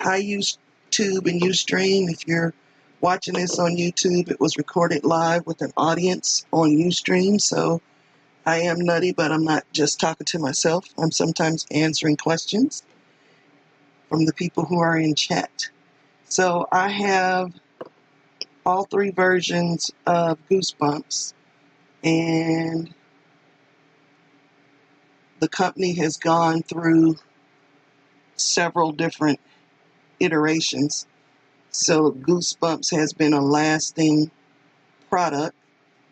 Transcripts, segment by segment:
Hi YouTube and Ustream. If you're watching this on YouTube, it was recorded live with an audience on Ustream. So I am nutty, but I'm not just talking to myself. I'm sometimes answering questions from the people who are in chat. So I have all three versions of Goosebumps, and the company has gone through several different iterations. So Goosebumps has been a lasting product.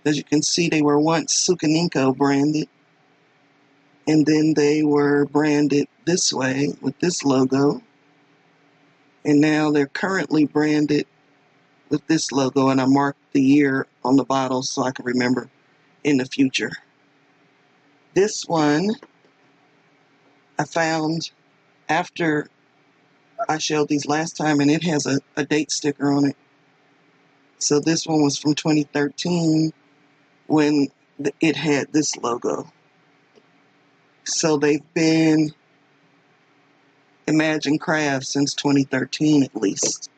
As you can see, they were once Sukaninko branded, and then they were branded this way with this logo, and now they're currently branded with this logo, and I marked the year on the bottle so I can remember in the future. This one I found after I showed these last time, and it has a date sticker on it. So this one was from 2013 when it had this logo. So they've been Imagine Craft since 2013 at least.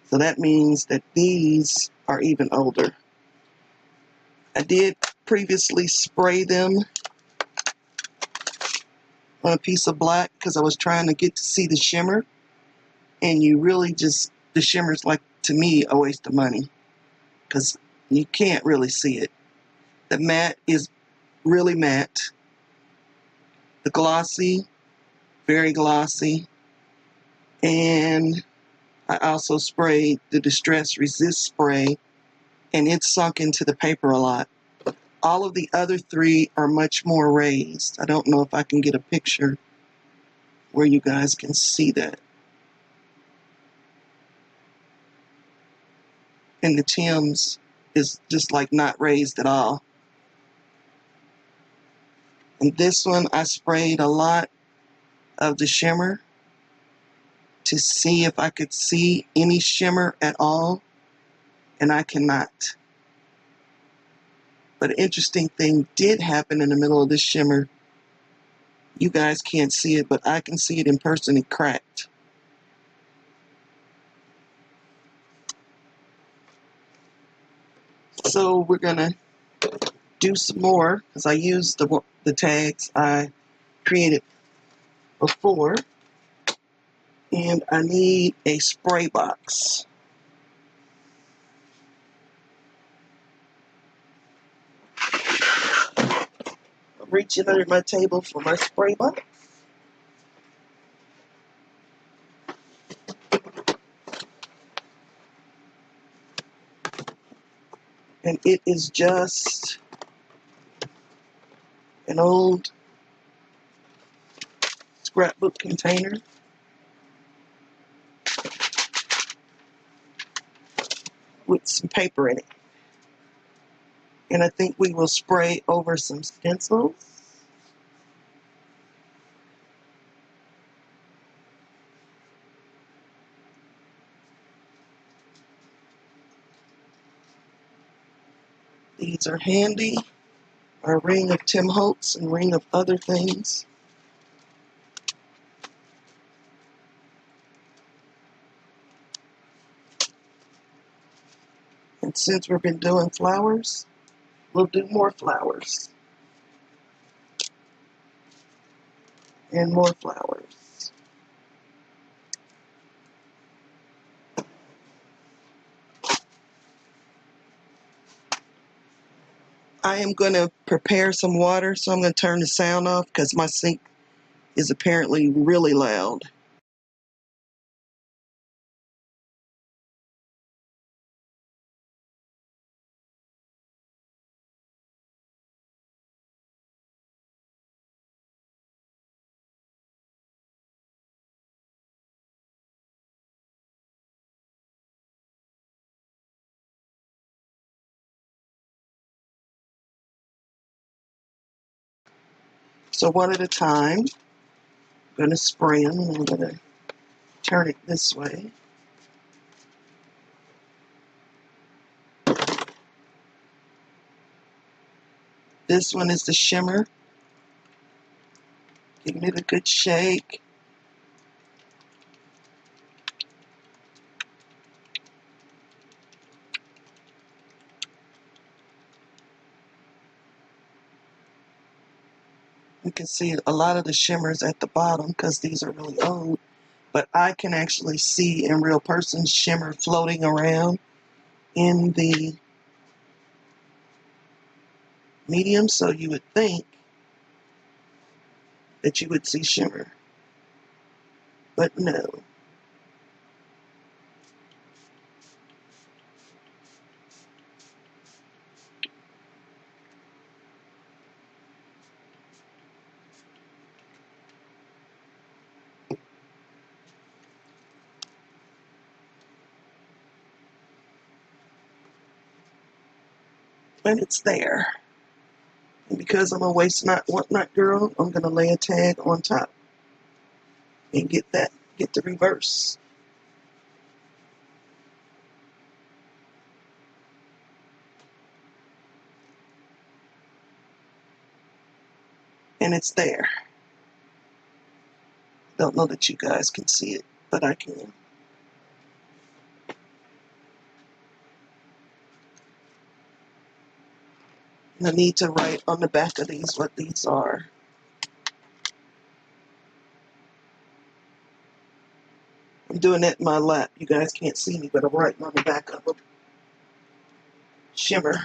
So that means that these are even older. I did previously spray them on a piece of black because I was trying to get to see the shimmer. And you really just, the shimmer's like, to me, a waste of money because you can't really see it. The matte is really matte. The glossy, very glossy. And I also sprayed the Distress Resist spray, and it sunk into the paper a lot. All of the other three are much more raised. I don't know if I can get a picture where you guys can see that. And the Tim's is just like not raised at all. And this one I sprayed a lot of the shimmer to see if I could see any shimmer at all, and I cannot. But an interesting thing did happen in the middle of this shimmer. You guys can't see it, but I can see it in person. It cracked. So we're gonna do some more because I used the tags I created before, and I need a spray box. I'm reaching under my table for my spray box. And it is just an old scrapbook container. With some paper in it. And I think we will spray over some stencils. These are handy. A ring of Tim Holtz and ring of other things. And since we've been doing flowers, we'll do more flowers. And more flowers. I am going to prepare some water, so I'm going to turn the sound off because my sink is apparently really loud. So one at a time, I'm going to spray them, and I'm going to turn it this way. This one is the shimmer. Giving it a good shake. You can see a lot of the shimmers at the bottom because these are really old. But I can actually see in real person shimmer floating around in the medium, so you would think that you would see shimmer. But no. And it's there. And because I'm a waste not, want not girl, I'm going to lay a tag on top and get the reverse. And it's there. Don't know that you guys can see it, but I can. And I need to write on the back of these what these are. I'm doing that in my lap. You guys can't see me, but I'm writing on the back of them. Shimmer.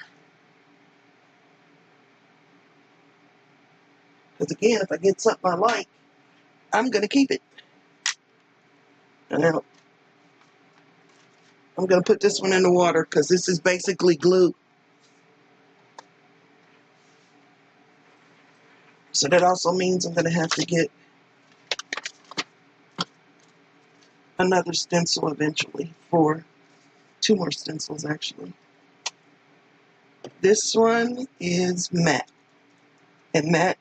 Because again, if I get something I like, I'm going to keep it. Now, I'm going to put this one in the water because this is basically glue. So that also means I'm going to have to get another stencil eventually, for 2 more stencils actually. This one is matte. And matte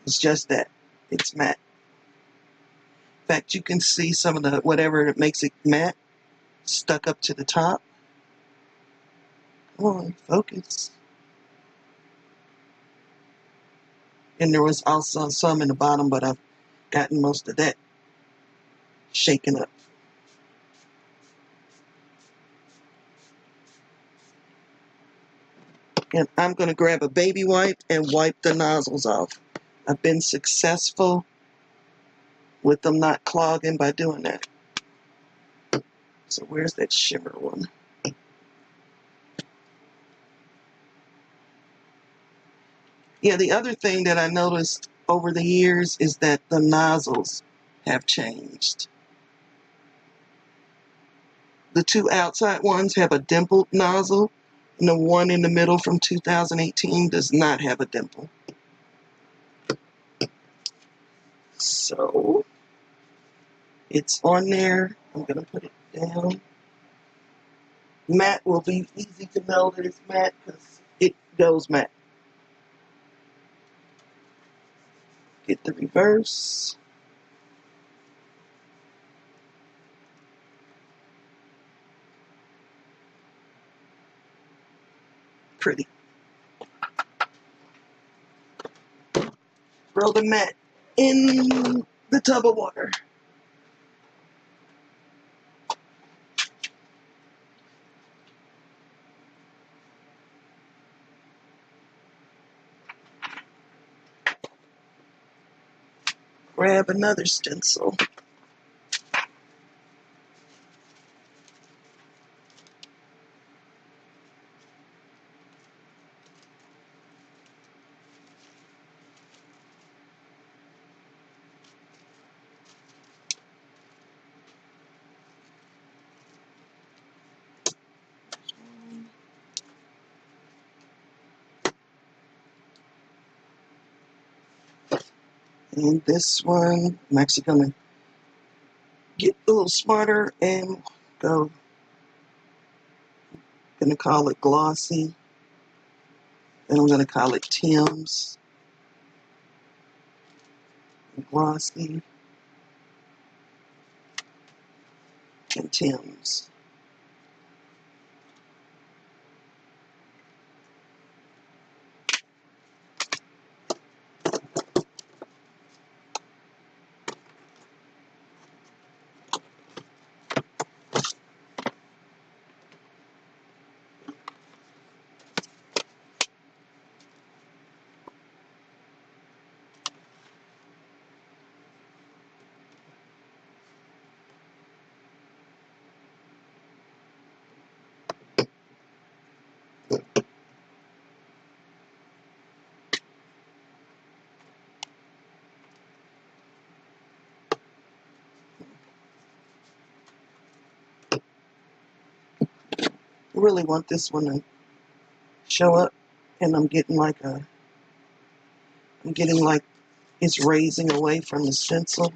is just that. It's matte. In fact, you can see some of the whatever that makes it matte stuck up to the top. Come on, focus. And there was also some in the bottom, but I've gotten most of that shaken up. And I'm going to grab a baby wipe and wipe the nozzles off. I've been successful with them not clogging by doing that. So where's that shimmer one? Yeah, the other thing that I noticed over the years is that the nozzles have changed. The 2 outside ones have a dimpled nozzle, and the one in the middle from 2018 does not have a dimple. So it's on there. I'm going to put it down. Matte will be easy to know that it's matte because it goes matte. Get the reverse. Pretty. Throw the matte in the tub of water. Grab another stencil. And this one, I'm actually going to get a little smarter and go. I'm going to call it Glossy. And I'm going to call it Tim's. Glossy. And Tim's. really want this one to show up, and I'm getting like it's raising away from the stencil.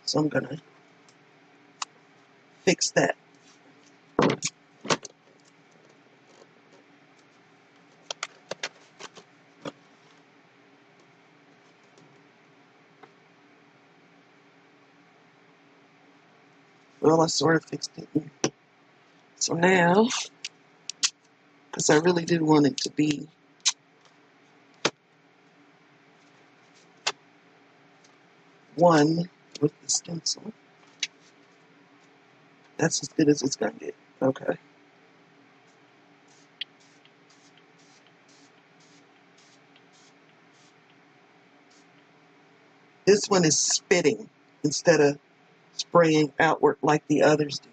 So I'm gonna fix that. Well, I sort of fixed it. So now, because I really do want it to be one with the stencil. That's as good as it's gonna get. Okay. This one is spitting instead of spraying outward like the others did.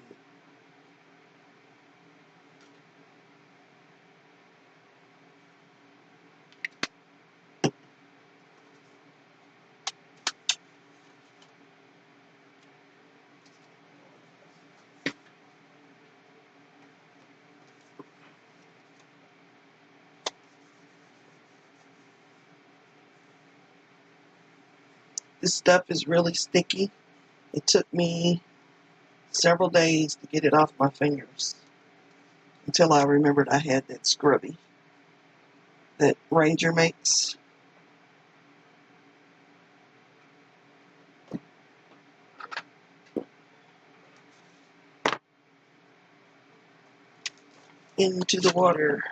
This stuff is really sticky. It took me several days to get it off my fingers until I remembered I had that scrubby that Ranger makes. Into the water.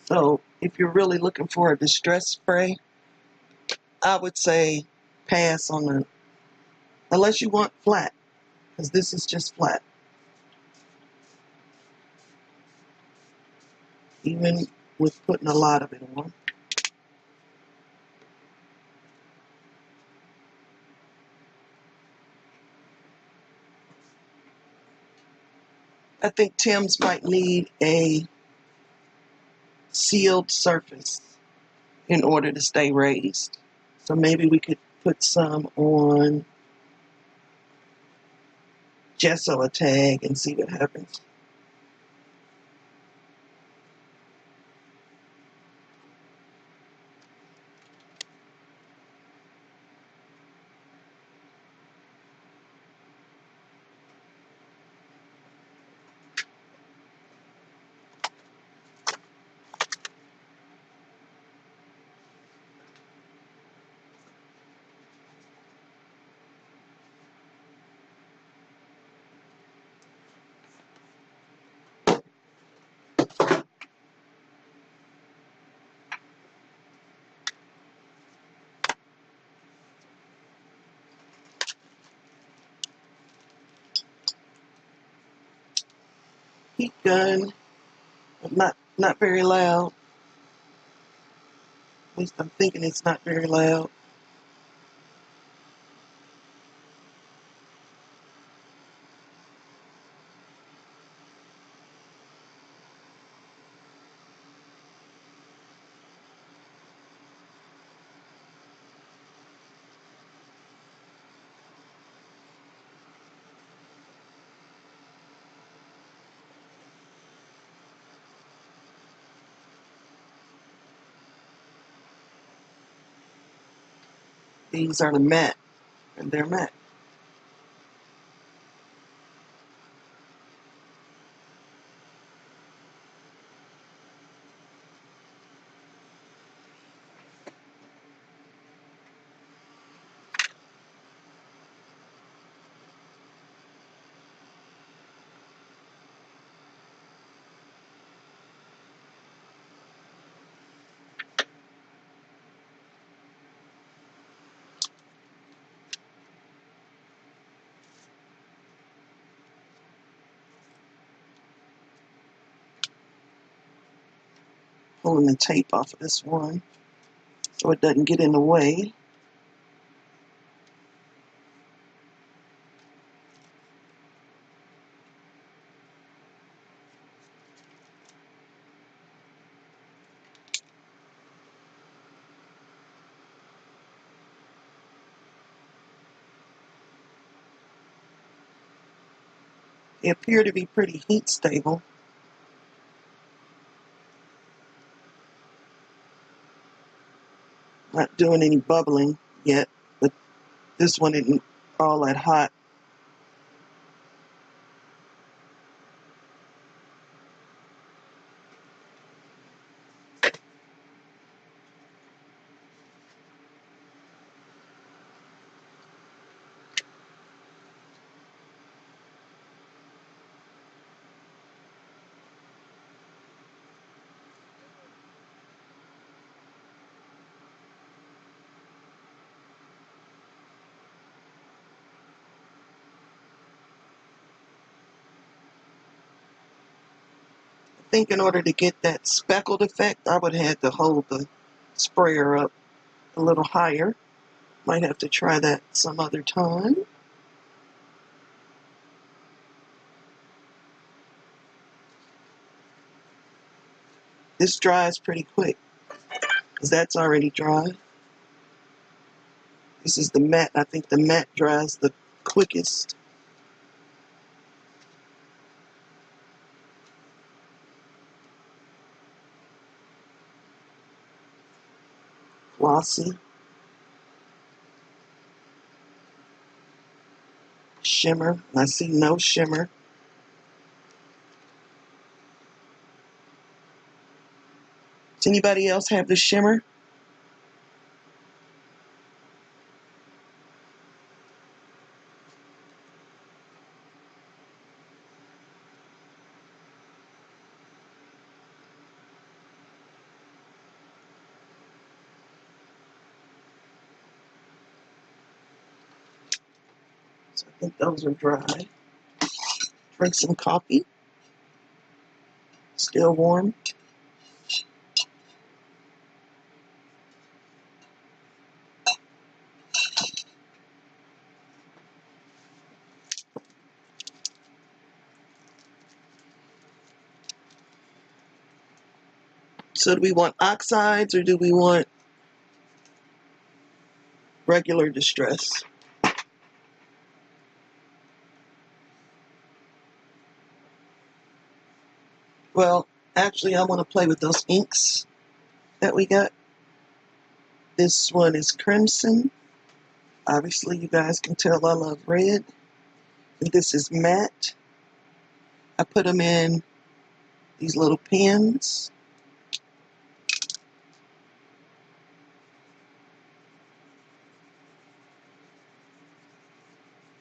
So if you're really looking for a distress spray, I would say pass on the, unless you want flat, because this is just flat. Even with putting a lot of it on. I think Tim's might need a sealed surface in order to stay raised. So maybe we could put some on gesso a tag and see what happens. Heat gun, but not very loud. At least I'm thinking it's not very loud. These are the matte, and they're matte. Pulling the tape off of this one. so it doesn't get in the way. They appear to be pretty heat stable. Not doing any bubbling yet, but this one isn't all that hot. I think in order to get that speckled effect, I would have to hold the sprayer up a little higher. Might have to try that some other time. This dries pretty quick, because that's already dry. This is the matte. I think the matte dries the quickest. Glossy. Shimmer. I see no shimmer. Does anybody else have the shimmer? So I think those are dry. Drink some coffee. Still warm. So do we want oxides or do we want regular distress? Well, actually I want to play with those inks that we got. This one is crimson. Obviously you guys can tell I love red. And this is matte. I put them in these little pens.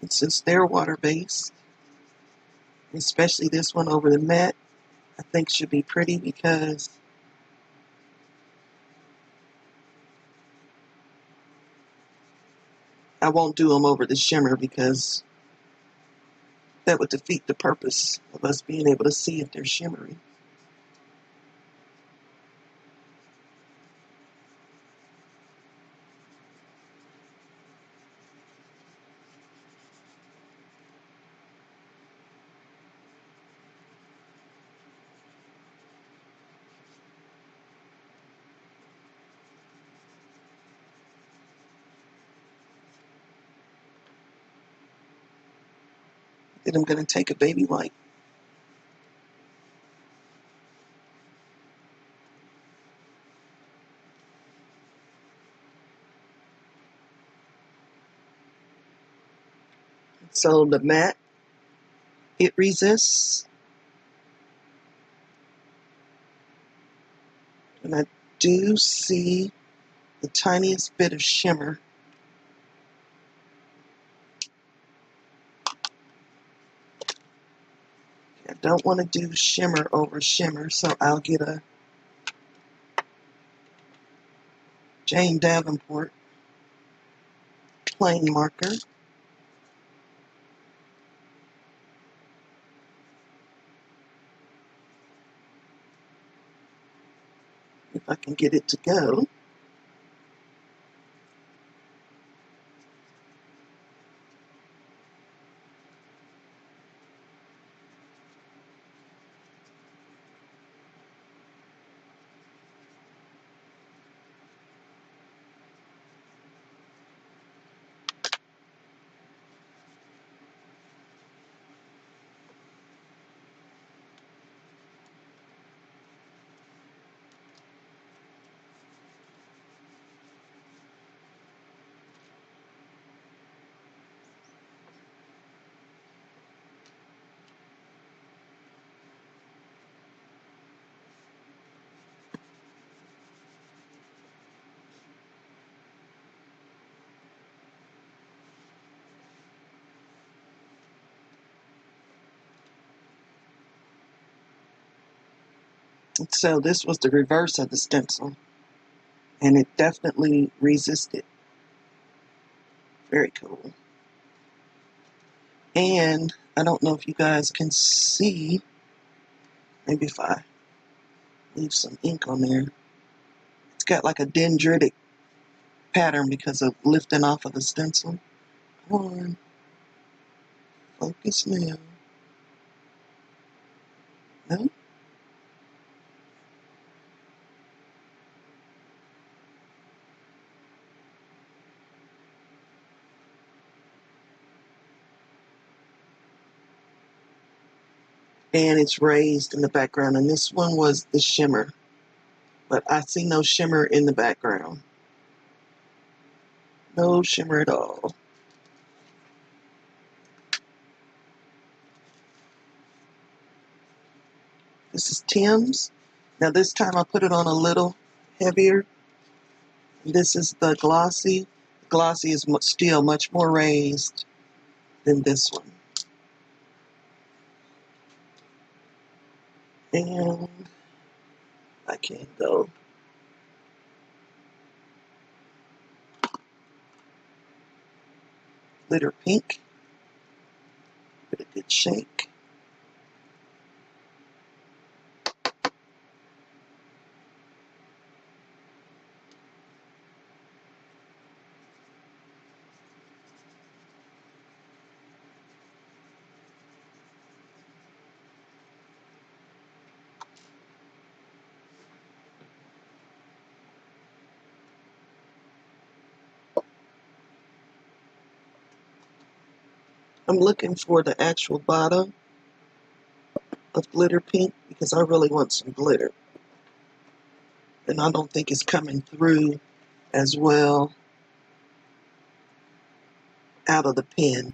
And since they're water-based, especially this one over the matte, I think should be pretty because I won't do them over the shimmer because that would defeat the purpose of us being able to see if they're shimmery. Then I'm going to take a baby wipe. So the matte, it resists. And I do see the tiniest bit of shimmer. I don't want to do shimmer over shimmer, so I'll get a Jane Davenport plain marker. If I can get it to go. So this was the reverse of the stencil, and it definitely resisted. Very cool. And I don't know if you guys can see, maybe if I leave some ink on there, it's got like a dendritic pattern because of lifting off of the stencil. Come on, focus now. No? And it's raised in the background, and this one was the shimmer, but I see no shimmer in the background. No shimmer at all. This is Tim's. Now this time I put it on a little heavier. This is the glossy. Glossy is still much more raised than this one. And I can go glitter pink. Give it a good shake. I'm looking for the actual bottom of glitter pink because I really want some glitter. And I don't think it's coming through as well out of the pen.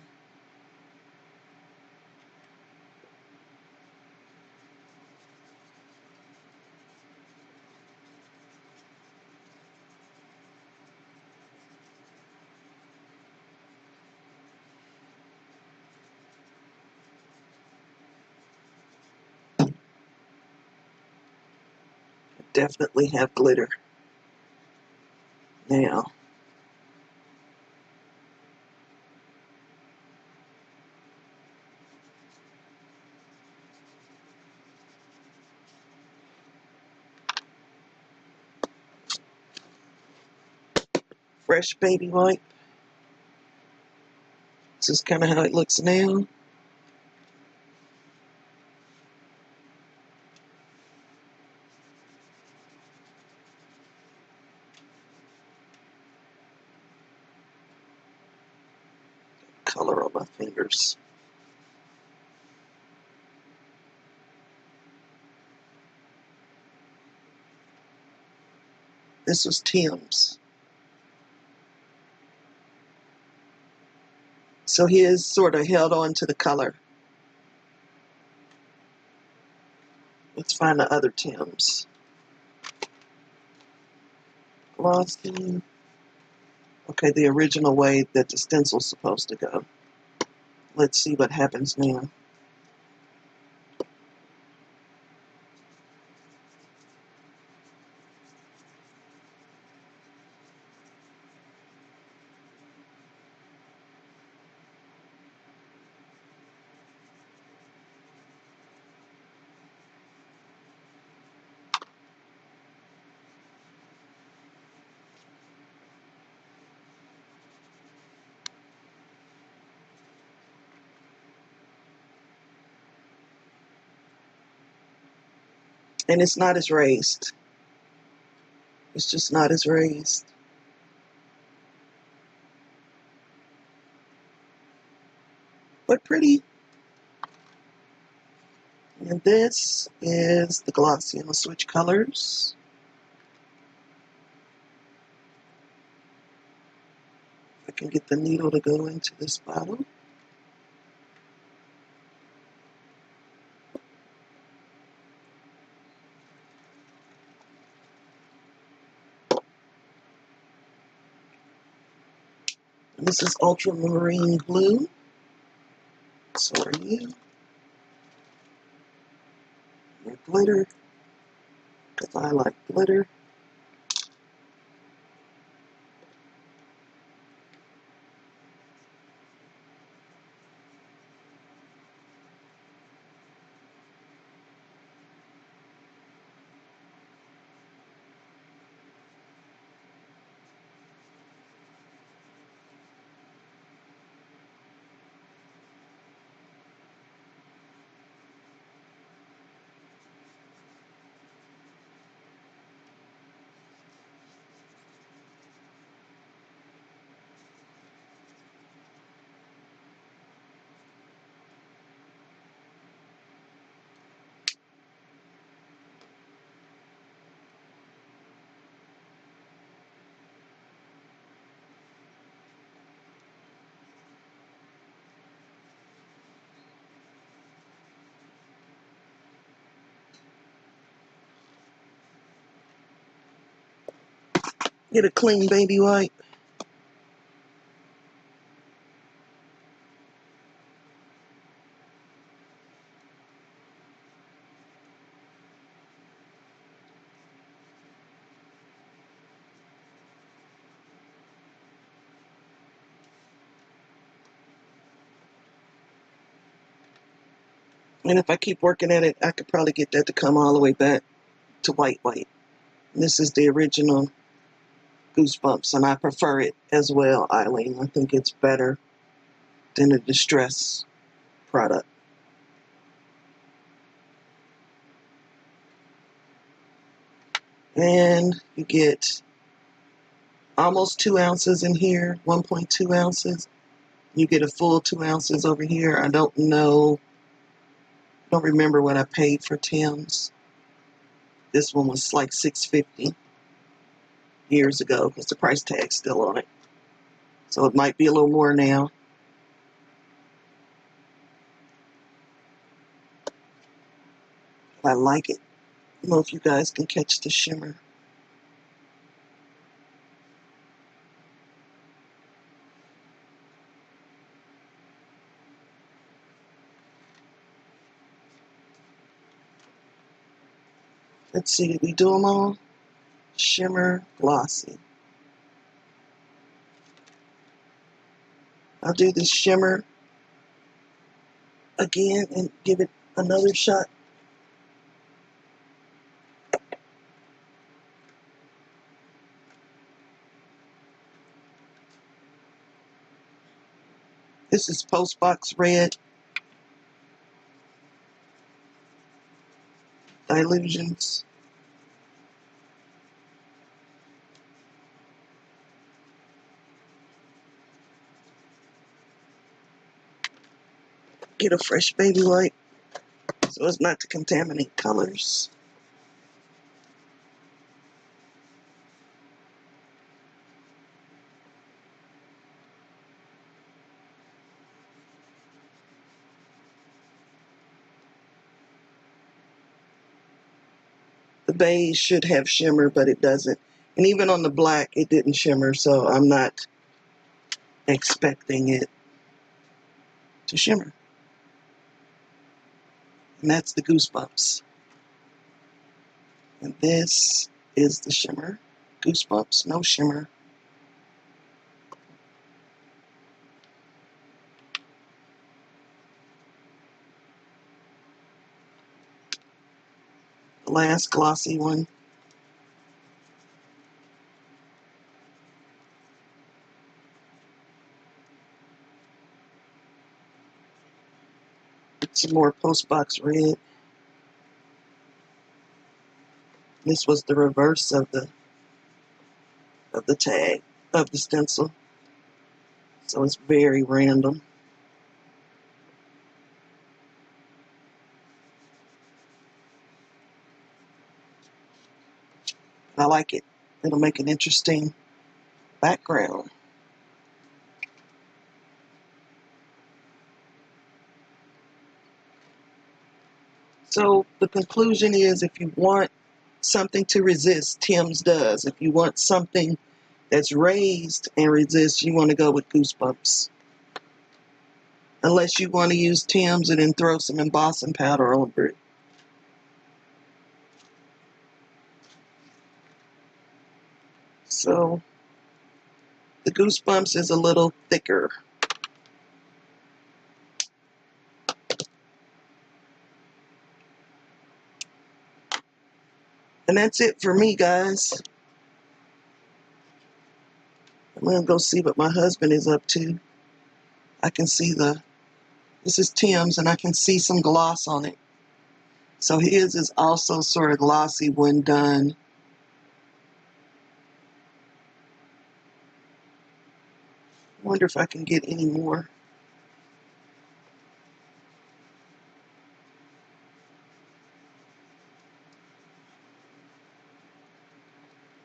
Definitely have glitter now. Fresh baby wipe. This is kind of how it looks now. Color on my fingers. This was Tim's. So his sort of held on to the color. Let's find the other Tim's. Glossy. Okay, the original way that the stencil's supposed to go. Let's see what happens now. And it's not as raised. It's just not as raised. But pretty. And this is the glossy. I'm going to switch colors. I can get the needle to go into this bottle. And this is ultramarine blue. So are you. More glitter. because I like glitter. Get a clean baby wipe. And if I keep working at it, I could probably get that to come all the way back to white. And this is the original Goosebumps, and I prefer it as well, Eileen. I think it's better than the Distress product. And you get almost 2 ounces in here, 1.2 ounces. You get a full 2 ounces over here. I don't remember what I paid for Tim's. This one was like $6.50 years ago because the price tag's still on it. So it might be a little more now. But I like it. I don't know if you guys can catch the shimmer. Let's see, did we do them all? Shimmer, glossy. I'll do this shimmer again and give it another shot. This is Postbox Red Dilutions. Get a fresh baby wipe so as not to contaminate colors. The beige should have shimmer, but it doesn't. And even on the black, it didn't shimmer, so I'm not expecting it to shimmer. And that's the Goosebumps. And this is the shimmer. Goosebumps, no shimmer. The last glossy one. Some more Postbox Red. This was the reverse of the tag, of the stencil. So it's very random. I like it. It'll make an interesting background. So the conclusion is, if you want something to resist, Tim's does. If you want something that's raised and resists, you want to go with Goosebumps. Unless you want to use Tim's and then throw some embossing powder over it. So the Goosebumps is a little thicker. And that's it for me, guys. I'm going to go see what my husband is up to. I can see this is Tim's, and I can see some gloss on it. So his is also sort of glossy when done. I wonder if I can get any more.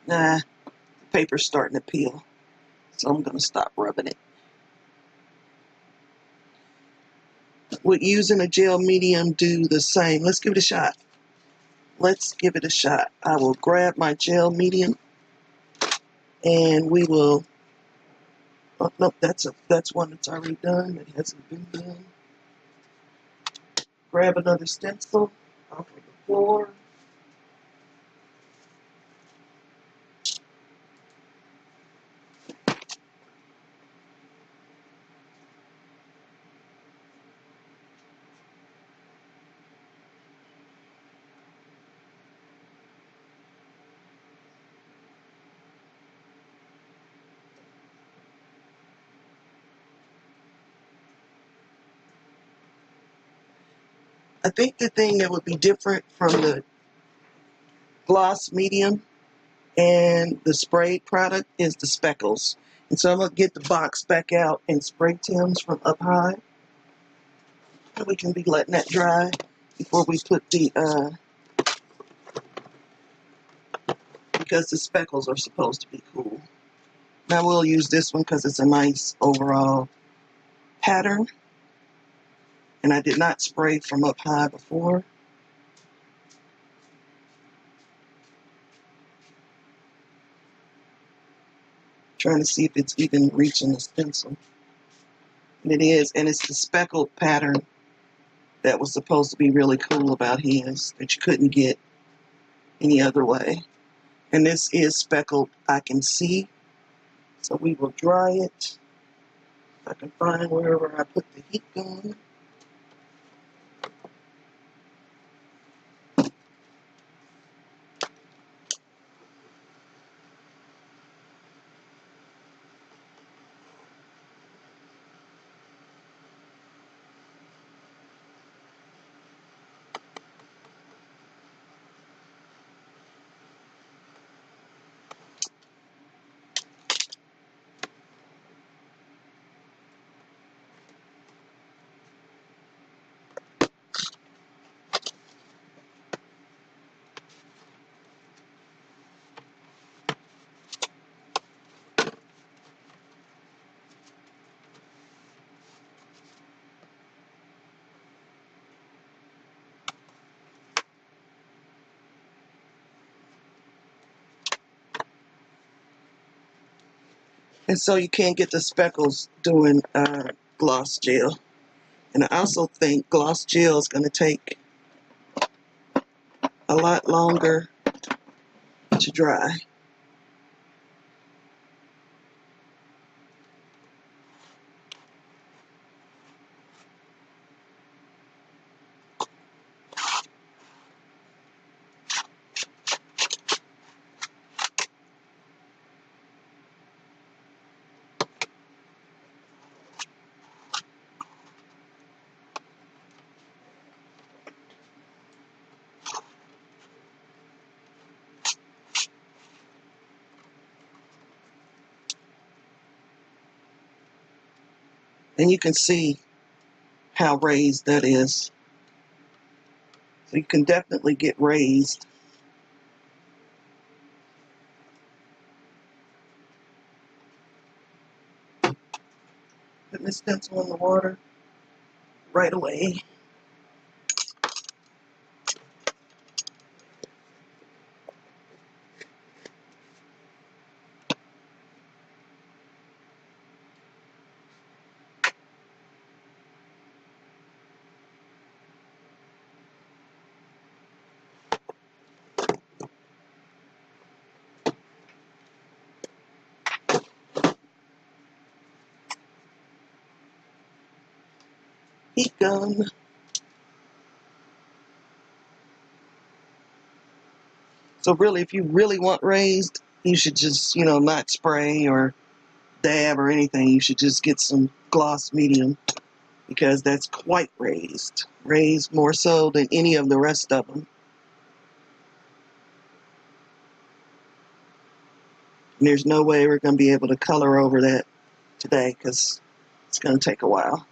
Nah, the paper's starting to peel. So I'm going to stop rubbing it. Would using a gel medium do the same? Let's give it a shot. Let's give it a shot. I will grab my gel medium and we will, oh, nope, that's one that's already done. That hasn't been done. Grab another stencil off of the floor. I think the thing that would be different from the gloss medium and the sprayed product is the speckles. And so I'm going to get the box back out and spray Tim's from up high. And we can be letting that dry before we put the, because the speckles are supposed to be cool. Now we'll use this one because it's a nice overall pattern. And I did not spray from up high before. Trying to see if it's even reaching the stencil. And it is, and it's the speckled pattern that was supposed to be really cool about his, that you couldn't get any other way. And this is speckled, I can see. So we will dry it. If I can find wherever I put the heat gun. And so you can't get the speckles doing gloss gel. And I also think gloss gel is going to take a lot longer to dry. And you can see how raised that is. So you can definitely get raised. Putting this stencil in the water right away. heat gun. So really, if you really want raised, you should just, not spray or dab or anything. You should just get some gloss medium, because that's quite raised. Raised more so than any of the rest of them. And there's no way we're going to be able to color over that today, because it's going to take a while.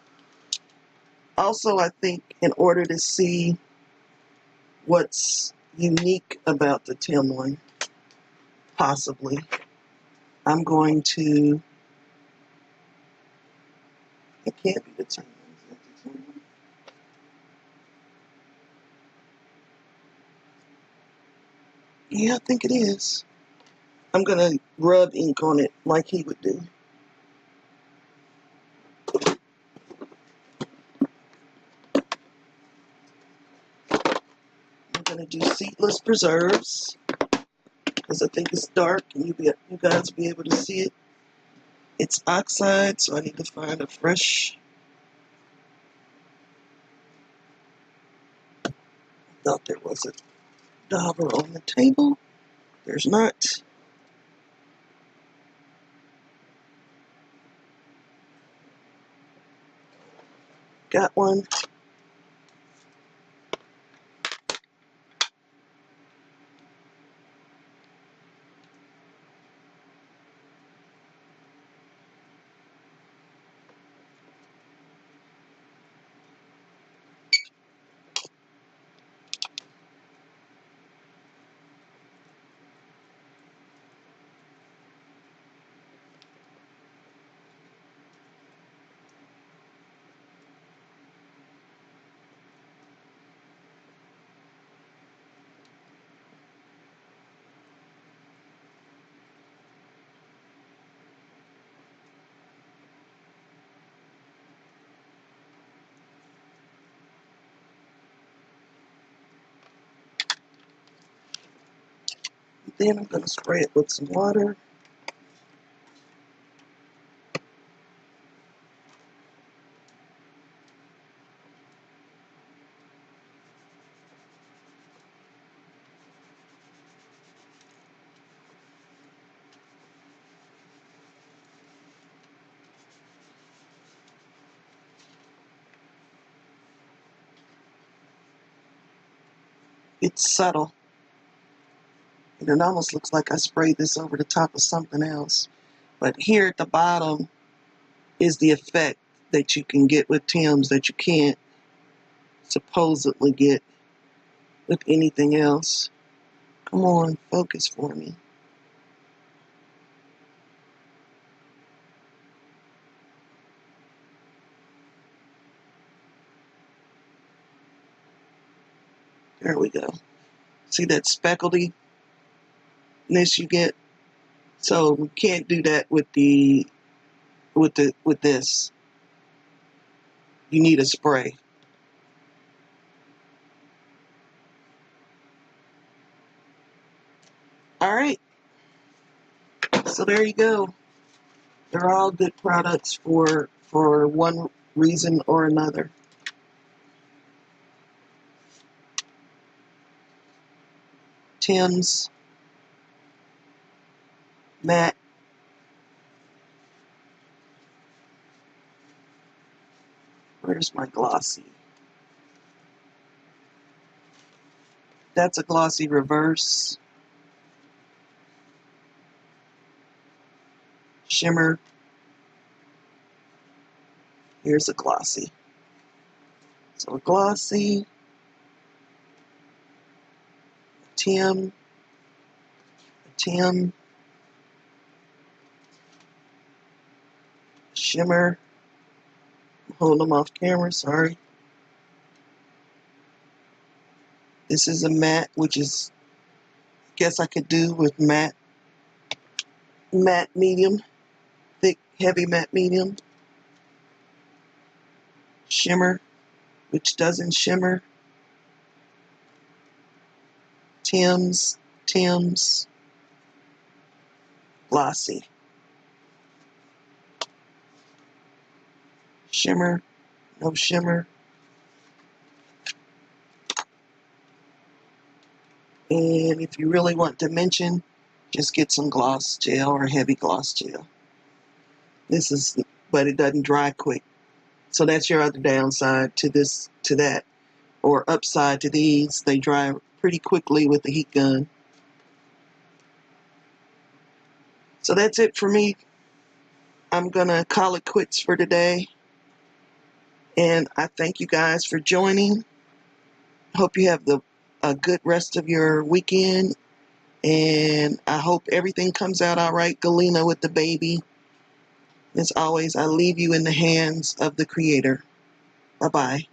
Also, I think in order to see what's unique about the Tim one, possibly, I'm going to, it can't be the Tim one. Is that the Tim one? Yeah, I think it is. I'm going to rub ink on it like he would do. I'm going to do seedless preserves, because I think it's dark and you guys will be able to see it. It's oxide, so I need to find a fresh. I thought there was a dauber on the table. There's not. Got one. Then I'm going to spray it with some water. It's subtle. And it almost looks like I sprayed this over the top of something else. But here at the bottom is the effect that you can get with Tim's that you can't supposedly get with anything else. Come on, focus for me. There we go. See that speckledy-ness you get? So we can't do that with this. You need a spray. All right. So there you go. They're all good products for one reason or another. Tim's matte. Where's my glossy? That's a glossy reverse. Shimmer. Here's a glossy. So a glossy, Tim, shimmer. I'm holding them off camera, sorry. This is a matte, which is, I guess I could do with matte medium, thick, heavy matte medium. Shimmer, which doesn't shimmer. Tim's, glossy. Shimmer, no shimmer. And if you really want dimension, just get some gloss gel or heavy gloss gel. But it doesn't dry quick. So that's your other downside to that. Or upside to these, they dry pretty quickly with the heat gun. So that's it for me. I'm gonna call it quits for today. And I thank you guys for joining. Hope you have a good rest of your weekend. And I hope everything comes out all right, Galena, with the baby. As always, I leave you in the hands of the Creator. Bye-bye.